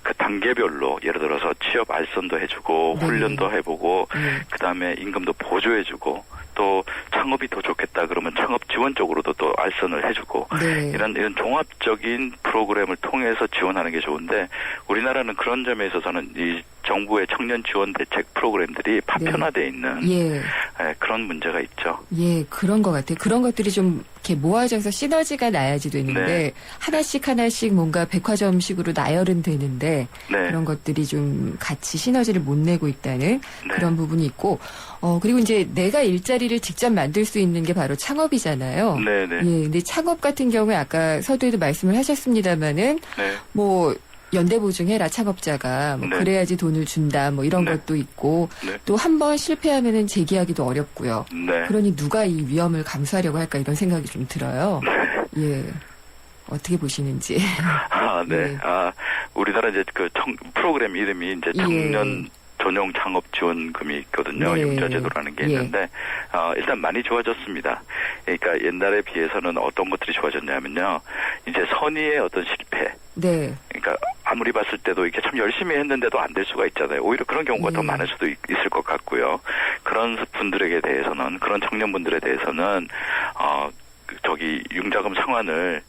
그 단계별로 예를 들어서 취업 알선도 해주고 네. 훈련도 해보고 예. 그다음에 임금도 보조해주고 또 창업이 더 좋겠다 그러면 창업 지원 쪽으로도 또 알선을 해주고 네. 이런 종합적인 프로그램을 통해서 지원하는 게 좋은데 우리나라는 그런 점에 있어서는 이 정부의 청년 지원 대책 프로그램들이 파편화되어 있는 예. 그런 문제가 있죠. 예, 그런 것 같아요. 그런 것들이 좀 이렇게 모아져서 시너지가 나야지 되는데 네. 하나씩 뭔가 백화점식으로 나열은 되는데 네. 그런 것들이 좀 같이 시너지를 못 내고 있다는 네. 그런 부분이 있고 그리고 이제 내가 일자리를 직접 만들 수 있는 게 바로 창업이잖아요. 네네. 예, 근데 창업 같은 경우에 아까 서두에도 말씀을 하셨습니다마는 네. 뭐 연대 보증해라 창업자가 뭐 네. 그래야지 돈을 준다 뭐 이런 네. 것도 있고 네. 또 한 번 실패하면은 재기하기도 어렵고요. 네. 그러니 누가 이 위험을 감수하려고 할까 이런 생각이 좀 들어요. 예. 어떻게 보시는지. 네. 예. 우리나라 이제 그 프로그램 이름이 이제 청년 예. 전용 창업 지원금이 있거든요. 네. 융자제도라는 게 예. 있는데 일단 많이 좋아졌습니다. 그러니까 옛날에 비해서는 어떤 것들이 좋아졌냐면요. 이제 선의의 어떤 실패. 네. 그러니까 아무리 봤을 때도 이렇게 참 열심히 했는데도 안 될 수가 있잖아요. 오히려 그런 경우가 더 많을 수도 있을 것 같고요. 그런 분들에게 대해서는 그런 청년분들에 대해서는 융자금 상환을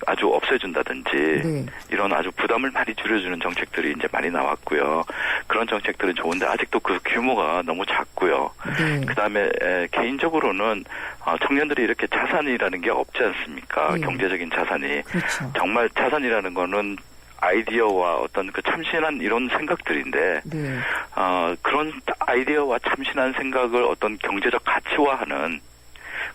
아주 없애준다든지 네. 이런 아주 부담을 많이 줄여주는 정책들이 이제 많이 나왔고요. 그런 정책들은 좋은데 아직도 그 규모가 너무 작고요. 네. 그다음에 개인적으로는 청년들이 이렇게 자산이라는 게 없지 않습니까? 네. 경제적인 자산이. 그렇죠. 정말 자산이라는 거는 아이디어와 어떤 그 참신한 이런 생각들인데 네. 그런 아이디어와 참신한 생각을 어떤 경제적 가치화하는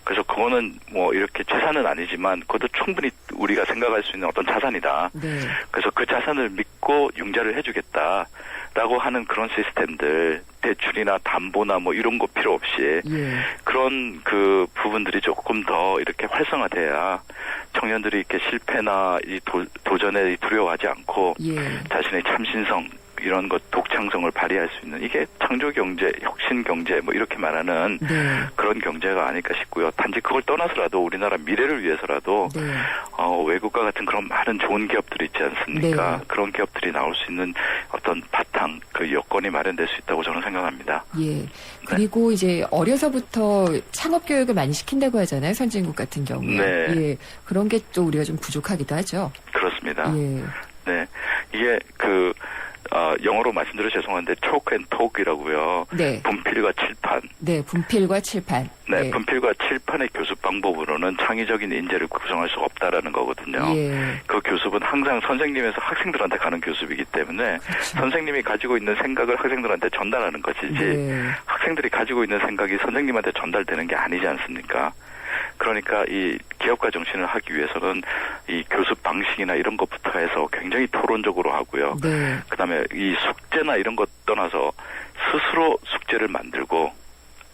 그래서 그거는 뭐 이렇게 재산은 아니지만 그것도 충분히 우리가 생각할 수 있는 어떤 자산이다. 네. 그래서 그 자산을 믿고 융자를 해주겠다라고 하는 그런 시스템들 대출이나 담보나 뭐 이런 거 필요 없이 예. 그런 그 부분들이 조금 더 이렇게 활성화돼야 청년들이 이렇게 실패나 이 도전에 두려워하지 않고 예. 자신의 참신성 이런 것 독창성을 발휘할 수 있는 이게 창조 경제, 혁신 경제 뭐 이렇게 말하는 네. 그런 경제가 아닐까 싶고요. 단지 그걸 떠나서라도 우리나라 미래를 위해서라도 네. 외국과 같은 그런 많은 좋은 기업들이 있지 않습니까? 네. 그런 기업들이 나올 수 있는 어떤 바탕, 그 여건이 마련될 수 있다고 저는 생각합니다. 예. 그리고 이제 어려서부터 창업 교육을 많이 시킨다고 하잖아요. 선진국 같은 경우에. 네. 예. 그런 게 또 우리가 좀 부족하기도 하죠. 그렇습니다. 예. 네. 이게 영어로 말씀드려 죄송한데 초크 앤 톡이라고요. 네. 분필과 칠판. 네. 분필과 칠판. 네, 분필과 칠판의 교습 방법으로는 창의적인 인재를 구성할 수 없다라는 거거든요. 예. 그 교습은 항상 선생님에서 학생들한테 가는 교습이기 때문에 선생님이 가지고 있는 생각을 학생들한테 전달하는 것이지 네. 학생들이 가지고 있는 생각이 선생님한테 전달되는 게 아니지 않습니까? 그러니까 이 기업가 정신을 하기 위해서는 이 교습 방식이나 이런 것부터 해서 굉장히 토론적으로 하고요. 네. 그다음에 이 숙제나 이런 것 떠나서 스스로 숙제를 만들고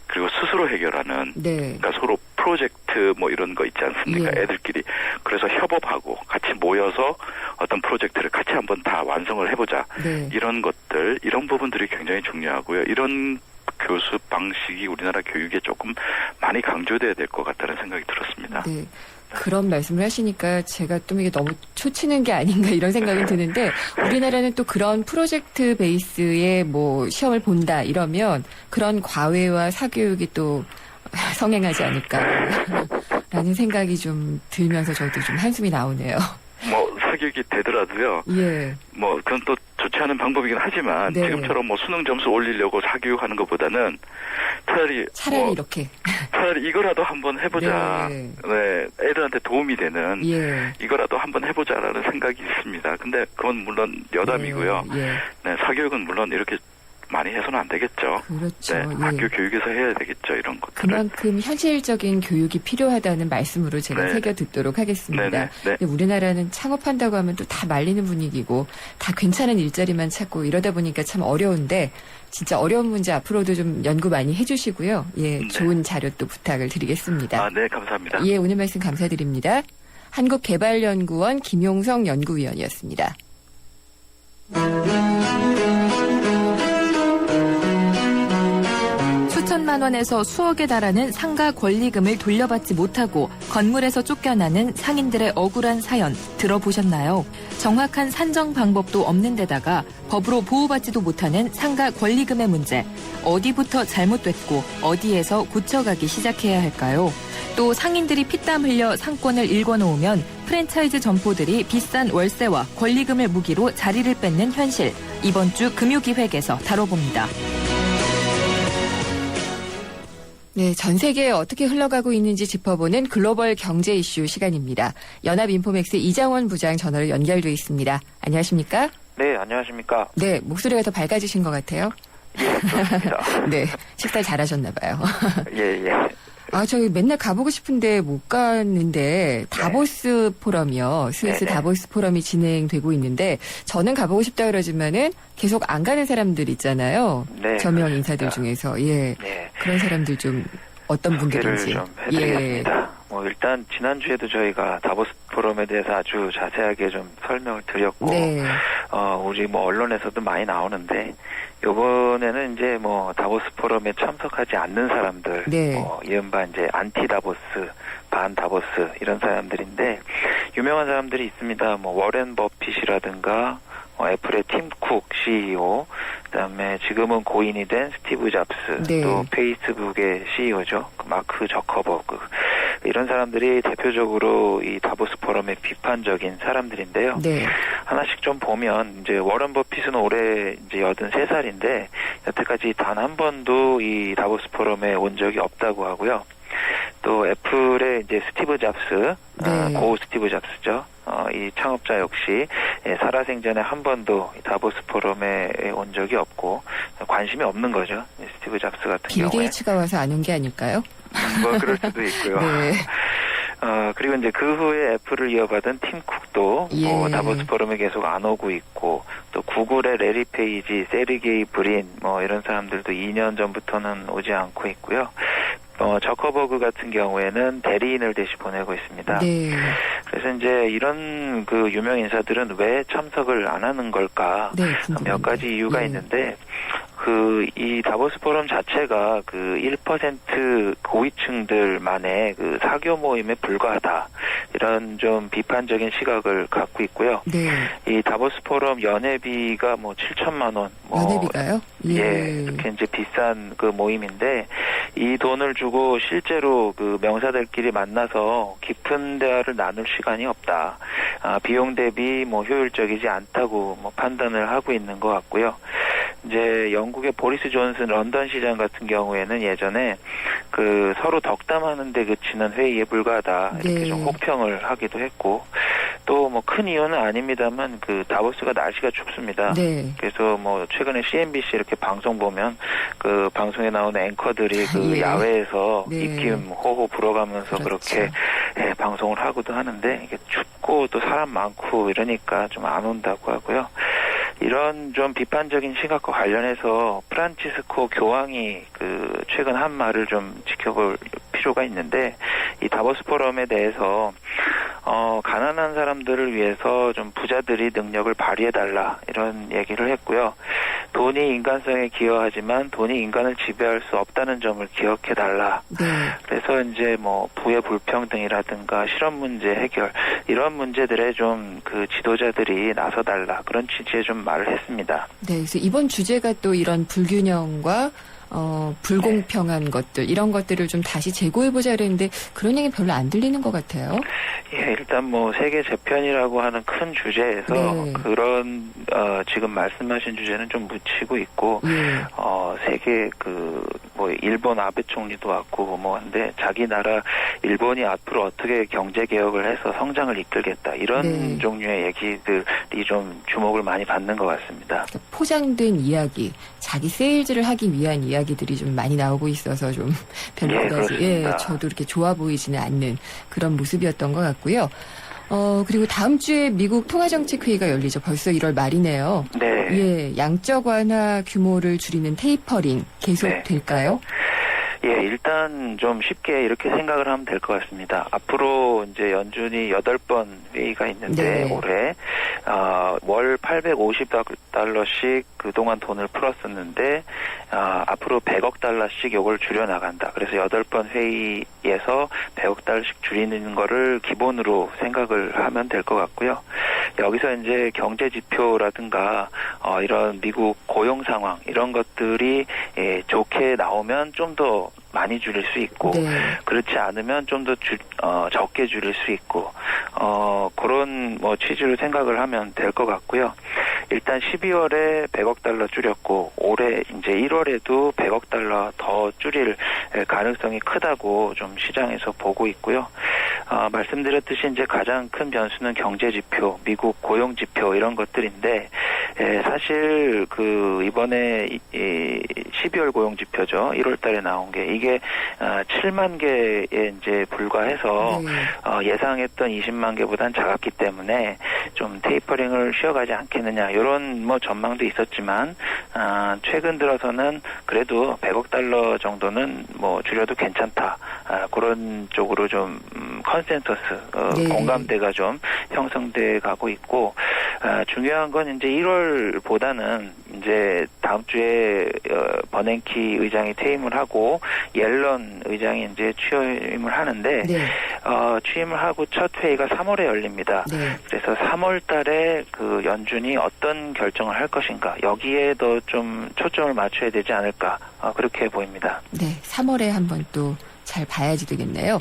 그리고 스스로 해결하는 네. 그러니까 서로 프로젝트 뭐 이런 거 있지 않습니까? 예. 애들끼리 그래서 협업하고 같이 모여서 어떤 프로젝트를 같이 한번 다 완성을 해보자. 네. 이런 것들 이런 부분들이 굉장히 중요하고요. 이런 교습 방식이 우리나라 교육에 조금 많이 강조돼야 될 것 같다는 생각이 들었습니다. 네. 그런 말씀을 하시니까 제가 또 이게 너무 초치는 게 아닌가 이런 생각이 드는데 우리나라는 또 그런 프로젝트 베이스의 뭐 시험을 본다 이러면 그런 과외와 사교육이 또 성행하지 않을까라는 생각이 좀 들면서 저도 좀 한숨이 나오네요. 뭐 사교육이 되더라도요. 예. 뭐 그건 또 좋지 않은 방법이긴 하지만 네. 지금처럼 뭐 수능 점수 올리려고 사교육하는 것보다는 차라리 뭐 이렇게 차라리 이거라도 한번 해보자. 네. 네, 애들한테 도움이 되는 예. 이거라도 한번 해보자라는 생각이 있습니다. 근데 그건 물론 여담이고요. 예. 네, 사교육은 물론 이렇게 많이 해서는 안 되겠죠. 그렇죠. 네, 예. 학교 교육에서 해야 되겠죠. 이런 것들을. 그만큼 현실적인 교육이 필요하다는 말씀으로 제가 네. 새겨 듣도록 하겠습니다. 네네. 네. 근데 우리나라는 창업한다고 하면 또 다 말리는 분위기고 다 괜찮은 일자리만 찾고 이러다 보니까 참 어려운데 진짜 어려운 문제 앞으로도 좀 연구 많이 해주시고요. 예, 네. 좋은 자료 또 부탁을 드리겠습니다. 아, 네, 감사합니다. 예, 오늘 말씀 감사드립니다. 한국개발연구원 김용성 연구위원이었습니다. 수천만 원에서 수억에 달하는 상가 권리금을 돌려받지 못하고 건물에서 쫓겨나는 상인들의 억울한 사연 들어보셨나요? 정확한 산정 방법도 없는 데다가 법으로 보호받지도 못하는 상가 권리금의 문제. 어디부터 잘못됐고 어디에서 고쳐가기 시작해야 할까요? 또 상인들이 피땀 흘려 상권을 일궈놓으면 프랜차이즈 점포들이 비싼 월세와 권리금을 무기로 자리를 뺏는 현실. 이번 주 금요기획에서 다뤄봅니다. 네, 전 세계에 어떻게 흘러가고 있는지 짚어보는 글로벌 경제 이슈 시간입니다. 연합인포맥스 이장원 부장 전화로 연결돼 있습니다. 안녕하십니까? 네, 안녕하십니까? 네, 목소리가 더 밝아지신 것 같아요. 예, 그렇습니다. 네, 식사 잘하셨나 봐요. 예. 아, 저희 맨날 가보고 싶은데 못 갔는데 다보스 포럼이요. 스위스 네네. 다보스 포럼이 진행되고 있는데 저는 가보고 싶다 그러지만은 계속 안 가는 사람들 있잖아요. 네, 저명 그렇습니다. 인사들 중에서. 예. 네. 그런 사람들 좀 어떤 소개를 분들인지. 좀 해드리겠습니다. 뭐 일단 지난주에도 저희가 다보스 포럼에 대해서 아주 자세하게 좀 설명을 드렸고 네. 우리 뭐 언론에서도 많이 나오는데 이번에는 이제 뭐 다보스 포럼에 참석하지 않는 사람들, 네. 이른바 이제 안티 다보스, 반 다보스 이런 사람들인데 유명한 사람들이 있습니다. 뭐 워렌 버핏이라든가 애플의 팀 쿡 CEO, 그다음에 지금은 고인이 된 스티브 잡스, 네. 또 페이스북의 CEO죠. 마크 저커버그. 이런 사람들이 대표적으로 이 다보스 포럼의 비판적인 사람들인데요. 네. 하나씩 좀 보면 이제 워런 버핏은 올해 이제 83살인데 여태까지 단 한 번도 이 다보스 포럼에 온 적이 없다고 하고요. 또 애플의 이제 스티브 잡스, 고 스티브 잡스죠. 이 창업자 역시 살아생전에 한 번도 다보스 포럼에 온 적이 없고 관심이 없는 거죠. 스티브 잡스 같은 빌 경우에. 게이츠가 와서 안 온 게 아닐까요? 뭐 그럴 수도 있고요. 네. 그리고 이제 그 후에 애플을 이어받은 팀 쿡도 뭐 다보스 포럼에 계속 안 오고 있고, 또 구글의 레리 페이지, 세르게이 브린 뭐 이런 사람들도 2년 전부터는 오지 않고 있고요. 저커버그 같은 경우에는 대리인을 대신 보내고 있습니다. 네. 그래서 이제 이런 그 유명 인사들은 왜 참석을 안 하는 걸까? 네, 몇 가지 이유가 있는데, 이 다보스 포럼 자체가 그 1% 고위층들만의 그 사교 모임에 불과하다. 이런 좀 비판적인 시각을 갖고 있고요. 네. 이 다보스 포럼 연회비가 뭐 7천만 원. 연회비가요? 예, 이렇게 이제 비싼 그 모임인데, 이 돈을 주고 실제로 그 명사들끼리 만나서 깊은 대화를 나눌 시간이 없다. 비용 대비 뭐 효율적이지 않다고 뭐 판단을 하고 있는 것 같고요. 이제 영국의 보리스 존슨 런던 시장 같은 경우에는 예전에 그 서로 덕담하는 데 그치는 회의에 불과하다. 이렇게 좀 혹평을 하기도 했고, 또 뭐 큰 이유는 아닙니다만 그 다보스가 날씨가 춥습니다. 네. 그래서 뭐 최근에 CNBC 이렇게 방송 보면 그 방송에 나오는 앵커들이 그 야외에서 입김 호호 불어가면서 그렇게 방송을 하고도 하는데, 이게 춥고 또 사람 많고 이러니까 좀 안 온다고 하고요. 이런 좀 비판적인 시각과 관련해서 프란치스코 교황이 그 최근 한 말을 좀 지켜볼 필요가 있는데, 이 다보스 포럼에 대해서 가난한 사람들을 위해서 좀 부자들이 능력을 발휘해달라 이런 얘기를 했고요. 돈이 인간성에 기여하지만 돈이 인간을 지배할 수 없다는 점을 기억해달라. 네. 그래서 이제 뭐 부의 불평등이라든가 실업 문제 해결 이런 문제들에 좀 그 지도자들이 나서달라, 그런 취지의 좀 말을 했습니다. 네, 그래서 이번 주제가 또 이런 불균형과 불공평한 것들, 이런 것들을 좀 다시 재고해보자 그랬는데 그런 얘기 별로 안 들리는 것 같아요. 예, 일단 뭐 세계 재편이라고 하는 큰 주제에서 그런 지금 말씀하신 주제는 좀 묻히고 있고, 세계 뭐 일본 아베 총리도 왔고 뭐 한데, 자기 나라 일본이 앞으로 어떻게 경제 개혁을 해서 성장을 이끌겠다, 이런 종류의 얘기들이 좀 주목을 많이 받는 것 같습니다. 포장된 이야기, 자기 세일즈를 하기 위한 이야기들이 좀 많이 나오고 있어서 좀 별로 저도 이렇게 좋아 보이지는 않는 그런 모습이었던 것 같고요. 그리고 다음 주에 미국 통화정책회의가 열리죠. 벌써 1월 말이네요. 네. 예, 양적 완화 규모를 줄이는 테이퍼링 계속 될까요? 예, 일단 좀 쉽게 이렇게 생각을 하면 될 것 같습니다. 앞으로 이제 연준이 8번 회의가 있는데 올해 월 850달러씩 그동안 돈을 풀었었는데 앞으로 100억 달러씩 이걸 줄여나간다. 그래서 8번 회의에서 100억 달러씩 줄이는 거를 기본으로 생각을 하면 될 것 같고요. 여기서 이제 경제 지표라든가 이런 미국 고용 상황 이런 것들이 좋게 나오면 좀 더 많이 줄일 수 있고, 그렇지 않으면 좀 더 적게 줄일 수 있고, 그런 뭐 취지로 생각을 하면 될 것 같고요. 일단 12월에 100억 달러 줄였고, 올해 이제 1월에도 100억 달러 더 줄일 가능성이 크다고 좀 시장에서 보고 있고요. 말씀드렸듯이 이제 가장 큰 변수는 경제 지표, 미국 고용 지표 이런 것들인데, 사실 이번에 12월 고용 지표죠. 1월 달에 나온 게 이게 7만 개에 이제 불과해서 예상했던 20만 개보단 작았기 때문에 좀 테이퍼링을 쉬어가지 않겠느냐, 이런 뭐 전망도 있었지만 최근 들어서는 그래도 100억 달러 정도는 뭐 줄여도 괜찮다, 그런 쪽으로 좀 컨센서스 공감대가 좀 형성돼 가고 있고, 중요한 건 이제 1월보다는 이제 다음 주에 버냉키 의장이 퇴임을 하고 옐런 의장이 이제 취임을 하는데 취임을 하고 첫 회의가 3월에 열립니다. 그래서 3월 달에 그 연준이 어떤 결정을 할 것인가, 여기에 더 좀 초점을 맞춰야 되지 않을까, 그렇게 보입니다. 네, 3월에 한번 또 잘 봐야지 되겠네요.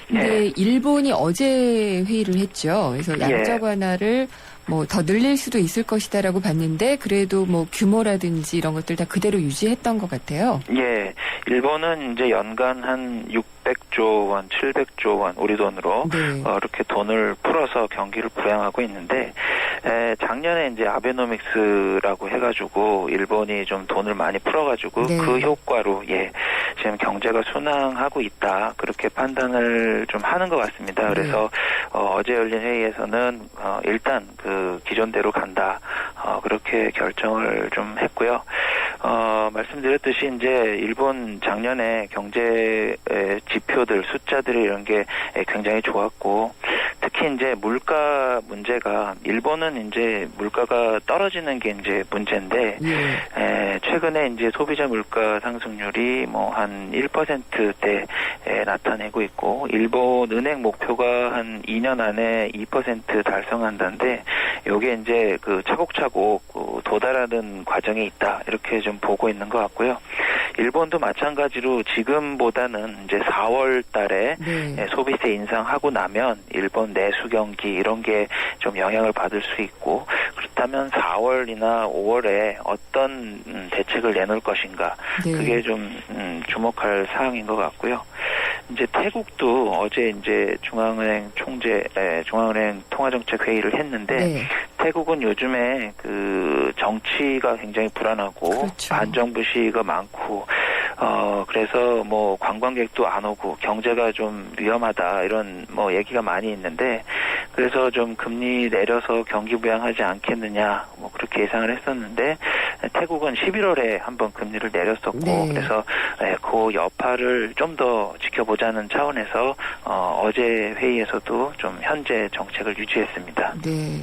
근데 일본이 어제 회의를 했죠. 그래서 양적 완화를 뭐 더 늘릴 수도 있을 것이다라고 봤는데 그래도 뭐 규모라든지 이런 것들 다 그대로 유지했던 것 같아요. 예, 일본은 이제 연간 한 600조 원, 700조 원 우리 돈으로 네. 이렇게 돈을 풀어서 경기를 부양하고 있는데 작년에 이제 아베노믹스라고 해가지고 일본이 좀 돈을 많이 풀어가지고 네. 그 효과로 지금 경제가 순항하고 있다 그렇게 판단을 좀 하는 것 같습니다. 그래서 어제 열린 회의에서는 일단 그 기존대로 간다 그렇게 결정을 좀 했고요. 말씀드렸듯이 이제 일본 작년에 경제 지표들 숫자들이 이런 게 굉장히 좋았고 특히 이제 물가 문제가 일본은 이제 물가가 떨어지는 게 이제 문제인데 최근에 이제 소비자 물가 상승률이 뭐 한 1%대 나타내고 있고 일본 은행 목표가 한 2년 안에 2% 달성한다는데 요게 이제 그 차곡차곡 도달하는 과정에 있다 이렇게 좀 보고 있는 것 같고요. 일본도 마찬가지로 지금보다는 이제 4월 달에 소비세 인상하고 나면 일본 내수 경기 이런 게 좀 영향을 받을 수 있고 그렇다면 4월이나 5월에 어떤 대책을 내놓을 것인가 그게 좀 주목할 사항인 것 같고요. 이제 태국도 어제 이제 중앙은행 통화정책 회의를 했는데 태국은 요즘에 그 정치가 굉장히 불안하고 그렇죠. 반정부 시위가 많고 그래서 뭐 관광객도 안 오고 경제가 좀 위험하다 이런 뭐 얘기가 많이 있는데 그래서 좀 금리 내려서 경기 부양하지 않겠느냐 뭐 그렇게 예상을 했었는데 태국은 11월에 한번 금리를 내렸었고 그래서 그 여파를 좀 더 지켜보자는 차원에서 어제 회의에서도 좀 현재 정책을 유지했습니다. 네.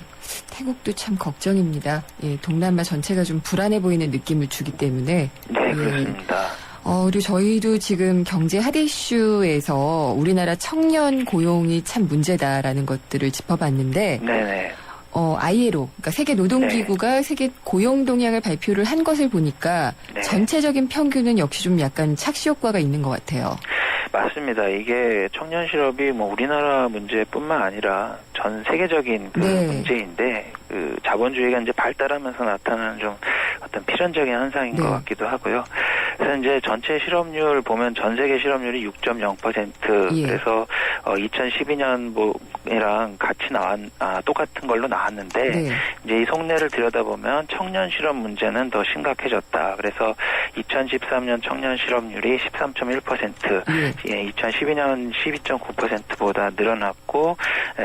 태국도 참 걱정입니다. 예, 동남아 전체가 좀 불안해 보이는 느낌을 주기 때문에. 네, 그렇습니다. 그리고 저희도 지금 경제 핫 이슈에서 우리나라 청년 고용이 참 문제다라는 것들을 짚어봤는데. 네네. ILO, 그러니까 세계 노동기구가 세계 고용 동향을 발표를 한 것을 보니까 전체적인 평균은 역시 좀 약간 착시 효과가 있는 것 같아요. 맞습니다. 이게 청년 실업이 뭐 우리나라 문제뿐만 아니라 전 세계적인 그 문제인데 그 자본주의가 이제 발달하면서 나타나는 좀 어떤 필연적인 현상인 것 같기도 하고요. 그래서 이제 전체 실업률 보면 전 세계 실업률이 6.0% 그래서 2012년이랑 같이 똑같은 걸로 나왔는데 이제 이 속내를 들여다보면 청년 실업 문제는 더 심각해졌다. 그래서 2013년 청년 실업률이 13.1%, 2012년 12.9%보다 늘어났고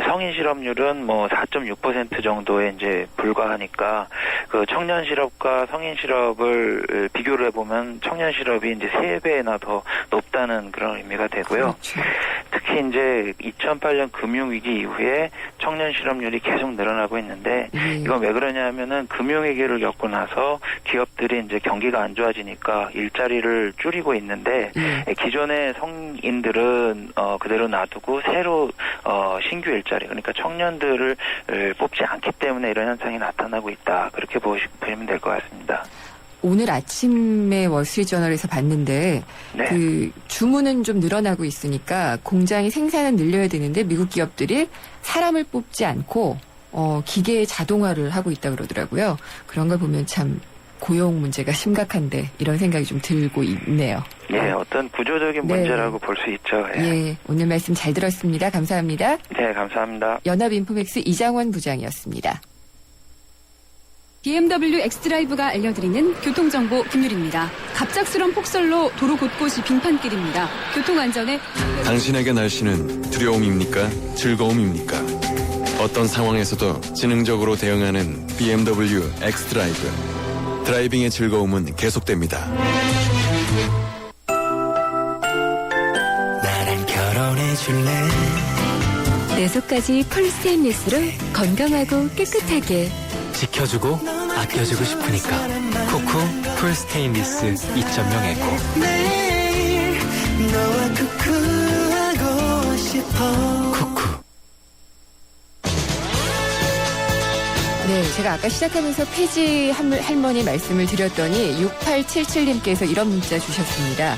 성인 실업률은 뭐 4.6% 정도에 이제 불과하니까 그 청년 실업과 성인 실업을 비교를 해보면 청년 실업이 이제 3배나 더 높다는 그런 의미가 되고요. 그렇죠. 특히 이제 2008년 금융위기 이후에 청년 실업률이 계속 늘어나고 있는데 이건 왜 그러냐면은 금융위기를 겪고 나서 기업들이 이제 경기가 안 좋아지니까 일자리를 줄이고 있는데 기존의 성인들은 그대로 놔두고 새로 신규 일자리 그러니까 청년들을 뽑지 않기 때문에 이런 현상이 나타나고 있다. 그렇게 보시면 될 것 같습니다. 오늘 아침에 월스트리트저널에서 봤는데 그 주문은 좀 늘어나고 있으니까 공장이 생산을 늘려야 되는데 미국 기업들이 사람을 뽑지 않고 기계 자동화를 하고 있다 그러더라고요. 그런 걸 보면 참 고용 문제가 심각한데 이런 생각이 좀 들고 있네요. 예, 어떤 구조적인 문제라고 볼 수 있죠. 예, 오늘 말씀 잘 들었습니다. 감사합니다. 네, 감사합니다. 연합인포맥스 이장원 부장이었습니다. BMW 엑스드라이브가 알려드리는 교통정보 김유리입니다. 갑작스런 폭설로 도로 곳곳이 빙판길입니다. 교통안전에 당신에게 날씨는 두려움입니까? 즐거움입니까? 어떤 상황에서도 지능적으로 대응하는 BMW 엑스드라이브. 드라이빙의 즐거움은 계속됩니다. 나랑 결혼해줄래? 내 속까지 풀 스테인리스로 건강하고 깨끗하게 지켜주고 아껴주고 싶으니까 쿠쿠 풀 스테인리스 2.0 에코. 매일 너와 쿠쿠하고 싶어. 쿠쿠. 네, 제가 아까 시작하면서 폐지 할머니 말씀을 드렸더니 6877님께서 이런 문자 주셨습니다.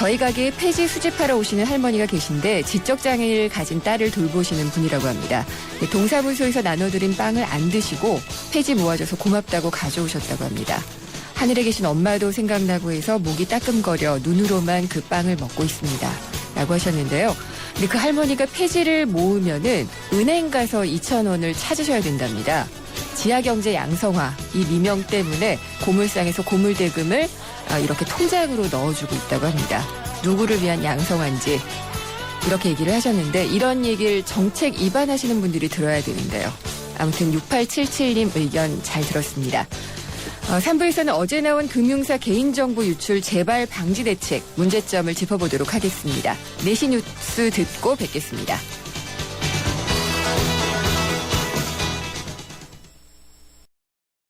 저희 가게에 폐지 수집하러 오시는 할머니가 계신데 지적장애를 가진 딸을 돌보시는 분이라고 합니다. 동사무소에서 나눠드린 빵을 안 드시고 폐지 모아줘서 고맙다고 가져오셨다고 합니다. 하늘에 계신 엄마도 생각나고 해서 목이 따끔거려 눈으로만 그 빵을 먹고 있습니다. 라고 하셨는데요. 근데 그 할머니가 폐지를 모으면은 은행 가서 2,000원을 찾으셔야 된답니다. 지하경제 양성화 이 미명 때문에 고물상에서 고물대금을 이렇게 통장으로 넣어주고 있다고 합니다. 누구를 위한 양성화인지 이렇게 얘기를 하셨는데 이런 얘기를 정책 입안하시는 분들이 들어야 되는데요. 아무튼 6877님 의견 잘 들었습니다. 3부에서는 어제 나온 금융사 개인정보 유출 재발 방지 대책 문제점을 짚어보도록 하겠습니다. 4시 뉴스 듣고 뵙겠습니다.